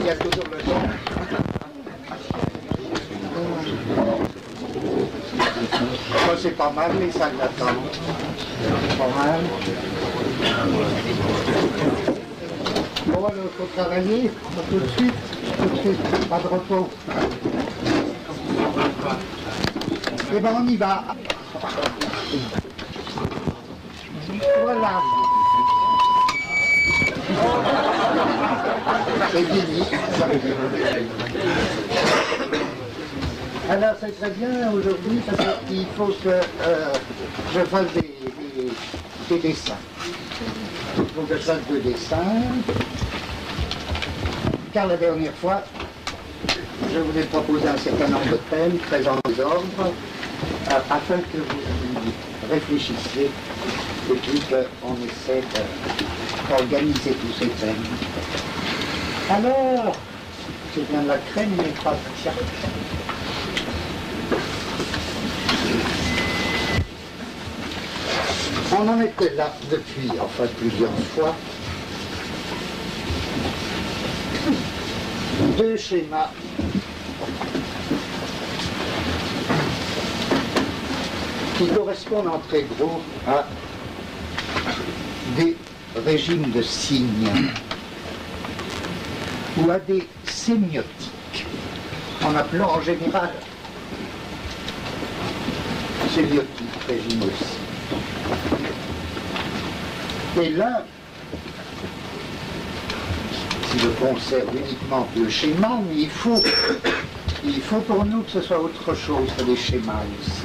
il y a toujours le temps. Ça, c'est pas mal, les salles d'attente. Pas mal. Bon, alors, il faut travailler. Tout de suite. Pas de repos. Eh ben, on y va. Voilà. C'est fini. Alors c'est très bien aujourd'hui parce qu'il faut que je fasse des dessins. Il faut que je fasse 2 dessins. Car la dernière fois, je vous ai proposé un certain nombre de thèmes très en désordre afin que vous réfléchissiez et puis qu'on essaie d'organiser tous ces thèmes. Alors, c'est bien de la crème, mais pas tiens. On en était là depuis, enfin plusieurs fois. 2 schémas qui correspondent en très gros à des régimes de signes ou à des sémiotiques, en appelant en général sémiotique, régime aussi. Et là, si je conserve uniquement 2 schémas, mais il faut pour nous que ce soit autre chose que des schémas aussi.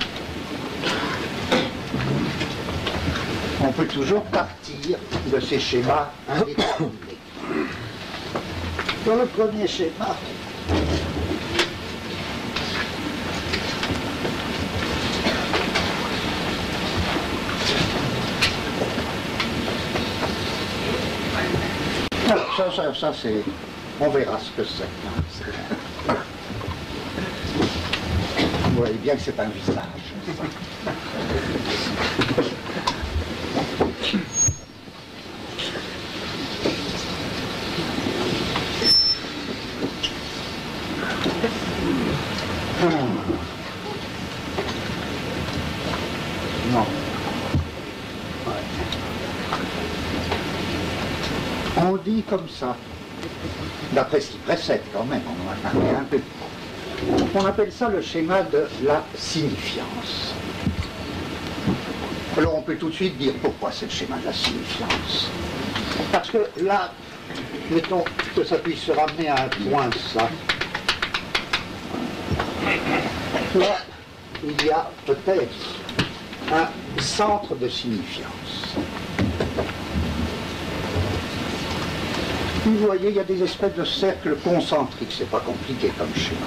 On peut toujours partir de ces schémas indéterminés. Dans le premier schéma, alors ça c'est... On verra ce que c'est. Vous voyez bien que c'est un visage. Non. On dit comme ça, d'après ce qui précède quand même, on va parler un peu. On appelle ça le schéma de la signifiance. Alors on peut tout de suite dire pourquoi c'est le schéma de la signifiance. Parce que là, mettons que ça puisse se ramener à un point ça. Là, il y a peut-être un centre de signifiance. Vous voyez, il y a des espèces de cercles concentriques, c'est pas compliqué comme schéma.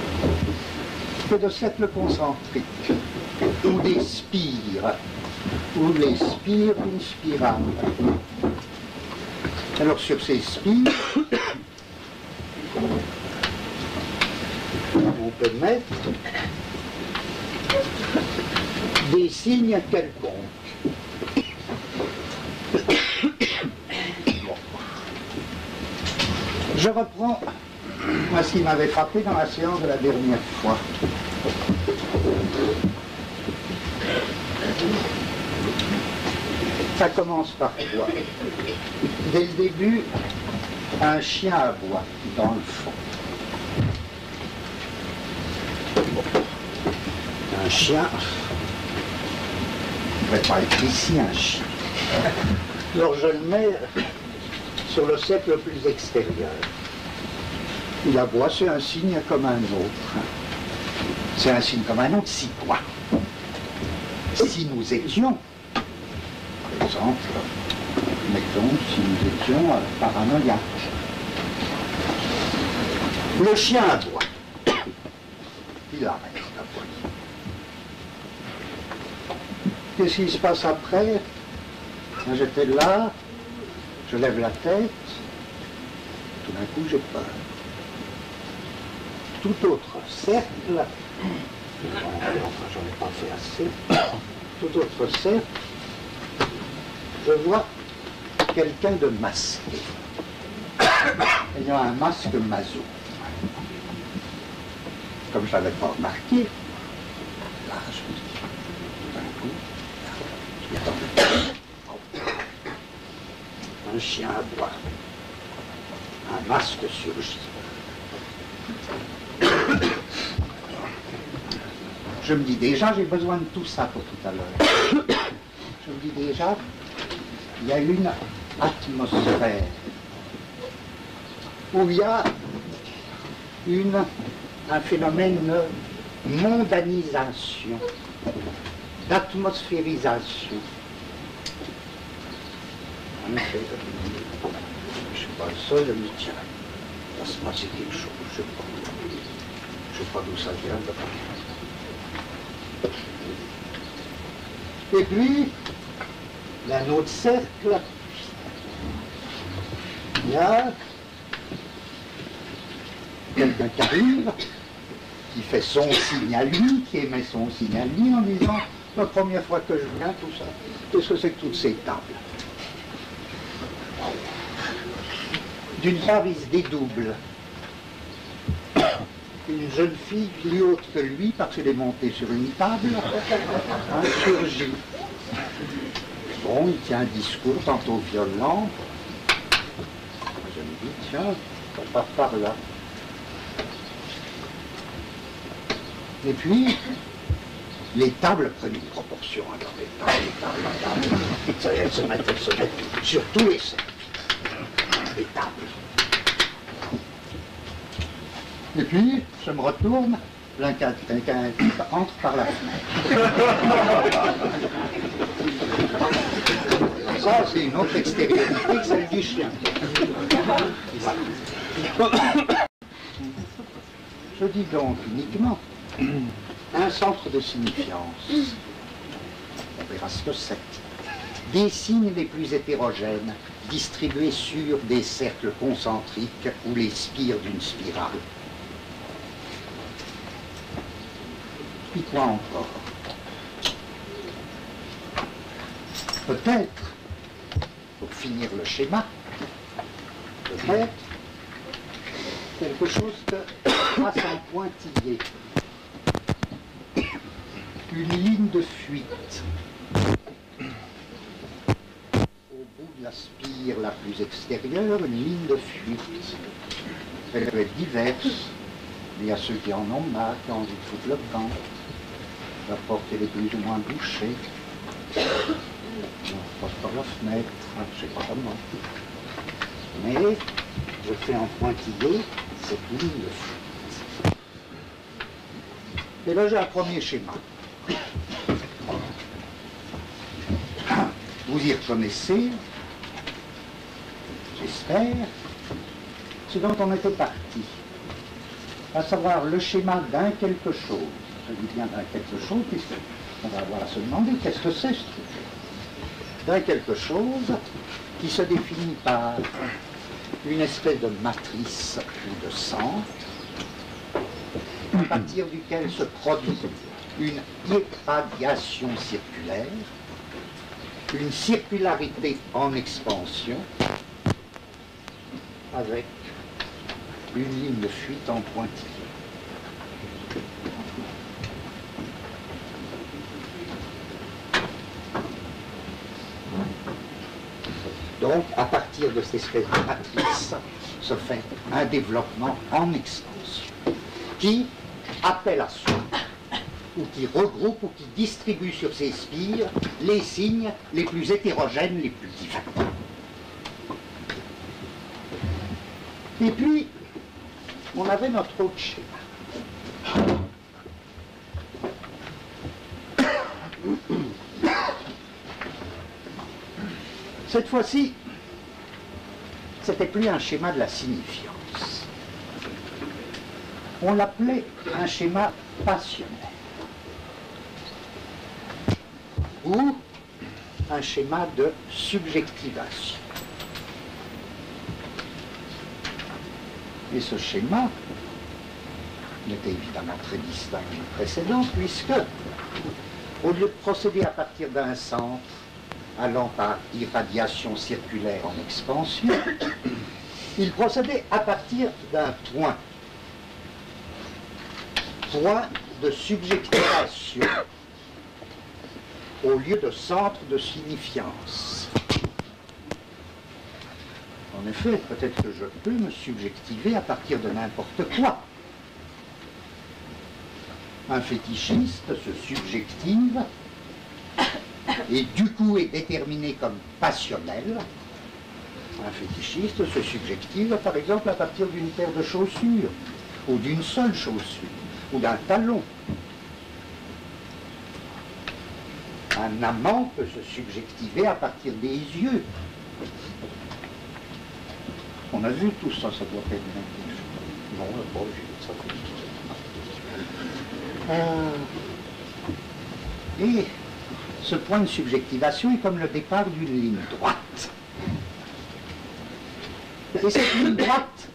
Il y a des cercles concentriques, ou des spires, ou les spires d'une spirale. Alors sur ces spires, on peut mettre des signes quelconques. Je reprends ce qui m'avait frappé dans la séance de la dernière fois. Ça commence par quoi? Dès le début, un chien aboie dans le fond. Un chien, il ne devrait pas être ici un chien. Alors je le mets sur le cercle le plus extérieur. Il aboie, c'est un signe comme un autre. C'est un signe comme un autre, si quoi? Si nous étions, par exemple, mettons, si nous étions paranoïaques. Le chien aboie. Il arrête d'aboyer. Qu'est-ce qui se passe après? J'étais là, je lève la tête, tout d'un coup j'ai peur. Tout autre cercle, enfin j'en ai pas fait assez, tout autre cercle, je vois quelqu'un de masqué, ayant un masque maso. Comme je n'avais pas remarqué, là, je me dis, d'un coup, là, je m'y attendais. Un chien aboie, un masque surgit. Je me dis déjà, j'ai besoin de tout ça pour tout à l'heure. Je me dis déjà, il y a une atmosphère où il y a un phénomène de mondanisation, d'atmosphérisation. Je ne suis pas le seul, je me dis, tiens, il va se passer quelque chose, je ne sais pas d'où ça vient. Et puis, d'un autre cercle, il y a quelqu'un qui arrive, qui fait son signe à lui, qui émet son signe à lui en disant « La première fois que je viens, tout ça, qu'est-ce que c'est que toutes ces tables ?» D'une part, il se dédouble. Une jeune fille plus haute que lui, parce qu'elle est montée sur une table, surgit. Bon, il tient un discours tantôt violent. Je me dis, tiens, on part par là. Et puis, les tables prennent une proportion. Alors, les tables. Elles se mettent sur tous les cercles. Les tables. Et puis, je me retourne, quelqu'un entre par la fenêtre. Ça, c'est une autre extériorité que celle du chien. Je dis donc uniquement un centre de signifiance. On verra ce que c'est. Des signes les plus hétérogènes, distribués sur des cercles concentriques ou les spires d'une spirale. Puis quoi encore? Peut-être, pour finir le schéma, peut-être quelque chose que passe en pointillé. Une ligne de fuite. Au bout de la spire la plus extérieure, une ligne de fuite. Elle peut être diverse. Il y a ceux qui en ont marre, qui ont envie de foutre le camp. La porte elle est plus ou moins bouchée. On passe par la fenêtre, je ne sais pas comment. Mais je fais en pointillé cette ligne de fuite. Et là j'ai un premier schéma. Vous y reconnaissez, j'espère, ce dont on était parti, à savoir le schéma d'un quelque chose. Je dis bien d'un quelque chose, puisqu'on va avoir à se demander qu'est-ce que c'est ce truc. D'un quelque chose qui se définit par une espèce de matrice ou de centre, à partir duquel se produit une irradiation circulaire, une circularité en expansion, avec une ligne de fuite en pointillé. Donc, à partir de cette espèce de matrice, se fait un développement en expansion, qui appelle à soi, ou qui regroupe, ou qui distribue sur ses spires les signes les plus hétérogènes, les plus divers. Et puis, on avait notre autre schéma. Cette fois-ci, c'était plus un schéma de la signifiance. On l'appelait un schéma passionnel. Ou un schéma de subjectivation. Et ce schéma était évidemment très distinct du précédent, puisque, au lieu de procéder à partir d'un centre, allant par irradiation circulaire en expansion, il procédait à partir d'un point point de subjectivation au lieu de centre de signifiance. En effet, peut-être que je peux me subjectiver à partir de n'importe quoi. Un fétichiste se subjective et du coup est déterminé comme passionnel. Un fétichiste se subjective par exemple à partir d'une paire de chaussures, ou d'une seule chaussure, ou d'un talon. Un amant peut se subjectiver à partir des yeux. On a vu tout ça, ça doit être quelque chose. Non, on n'a pas vu ça. Et ce point de subjectivation est comme le départ d'une ligne droite. Et cette ligne droite,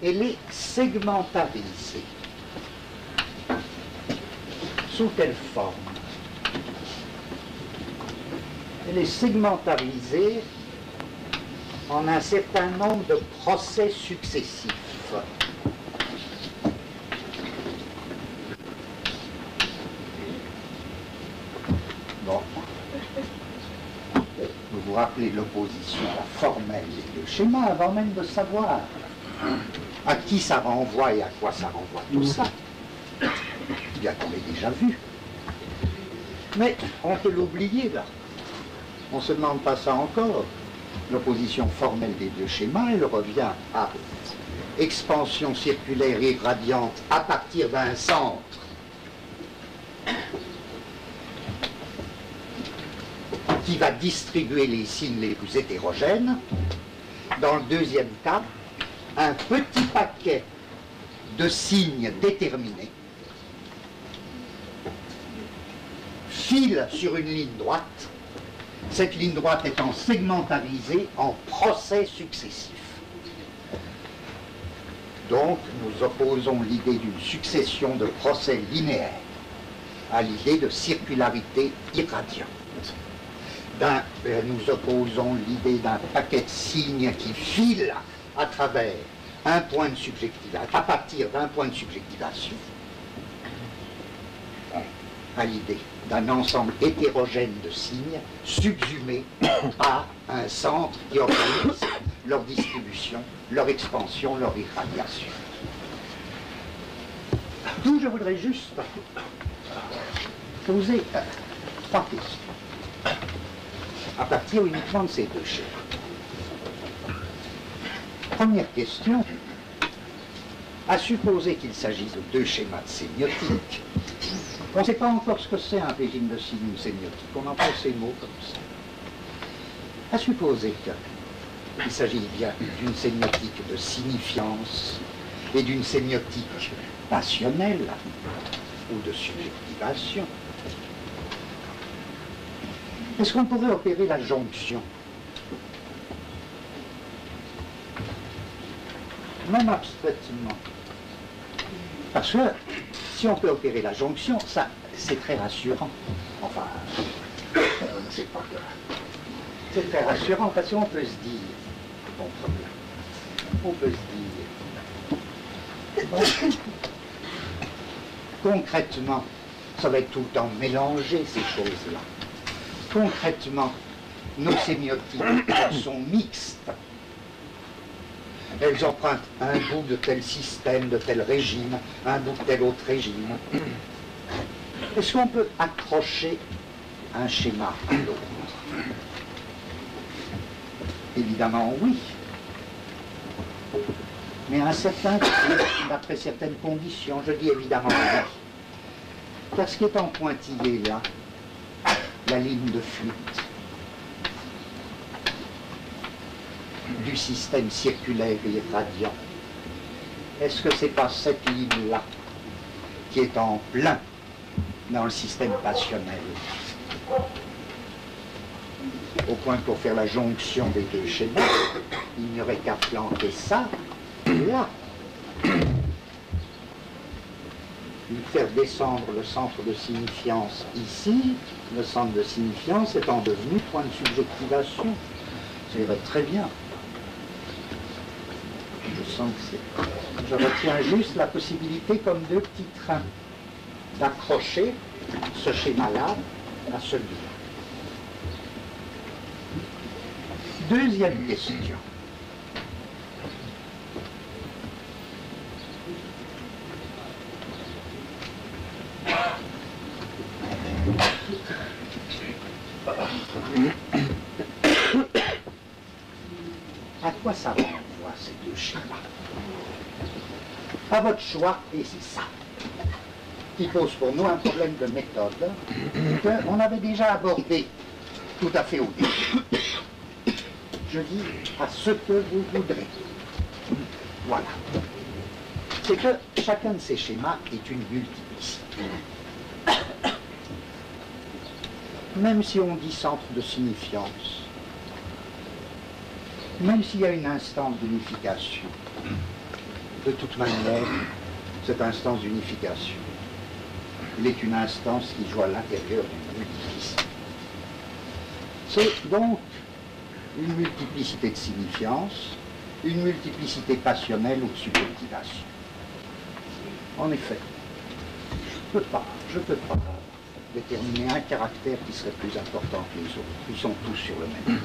elle est segmentarisée. Sous quelle forme? Elle est segmentarisée en un certain nombre de procès successifs. Bon. Vous vous rappelez l'opposition formelle des deux schémas avant même de savoir à qui ça renvoie et à quoi ça renvoie tout ça. Bien qu'on l'ait déjà vu. Mais on peut l'oublier là. On ne se demande pas ça encore. L'opposition formelle des deux schémas, elle revient à expansion circulaire irradiante à partir d'un centre qui va distribuer les signes les plus hétérogènes. Dans le deuxième cas, un petit paquet de signes déterminés file sur une ligne droite, cette ligne droite étant segmentarisée en procès successifs. Donc, nous opposons l'idée d'une succession de procès linéaires à l'idée de circularité irradiante. Nous opposons l'idée d'un paquet de signes qui file à travers un point de subjectivation, à partir d'un point de subjectivation, à l'idée d'un ensemble hétérogène de signes subsumés par un centre qui organise leur distribution, leur expansion, leur irradiation. D'où je voudrais juste poser trois questions à partir uniquement de ces deux schémas. Première question, à supposer qu'il s'agisse de deux schémas de sémiotique, on ne sait pas encore ce que c'est un régime de signes sémiotique, on emploie ces mots comme ça. À supposer qu'il s'agit bien d'une sémiotique de signifiance et d'une sémiotique passionnelle ou de subjectivation, est-ce qu'on pourrait opérer la jonction? Même abstraitement. Parce que si on peut opérer la jonction, ça, c'est très rassurant. Enfin, c'est pas grave. C'est très rassurant parce qu'on peut se dire, bon problème, on peut se dire, bon, concrètement, ça va être tout le temps mélangé ces choses-là. Concrètement, nos sémiotiques sont mixtes. Elles empruntent un bout de tel système, de tel régime, un bout de tel autre régime. Est-ce qu'on peut accrocher un schéma à l'autre? Évidemment oui. Mais à un certain prix, d'après certaines conditions, je dis évidemment oui. Car ce qui est en pointillé là, la ligne de fuite du système circulaire et irradiant, est-ce que c'est pas cette ligne-là qui est en plein dans le système passionnel? Au point que pour faire la jonction des deux schémas, il n'y aurait qu'à planter ça là. Faire descendre le centre de signifiance ici, le centre de signifiance étant devenu point de subjectivation. Ça irait très bien. Je sens que c'est... Je retiens juste la possibilité comme deux petits trains. d'accrocher ce schéma-là à celui-là. Deuxième question. À quoi ça renvoie ces deux schémas? À votre choix, et c'est ça qui pose pour nous un problème de méthode qu'on avait déjà abordé tout à fait au début. Je dis à ce que vous voudrez. Voilà. C'est que chacun de ces schémas est une multiplicité. Même si on dit centre de signifiance, même s'il y a une instance d'unification, de toute manière, cette instance d'unification, il est une instance qui joue à l'intérieur d'une multiplicité. C'est donc une multiplicité de signifiance, une multiplicité passionnelle ou de subjectivation. En effet, je ne peux pas déterminer un caractère qui serait plus important que les autres. Ils sont tous sur le même niveau.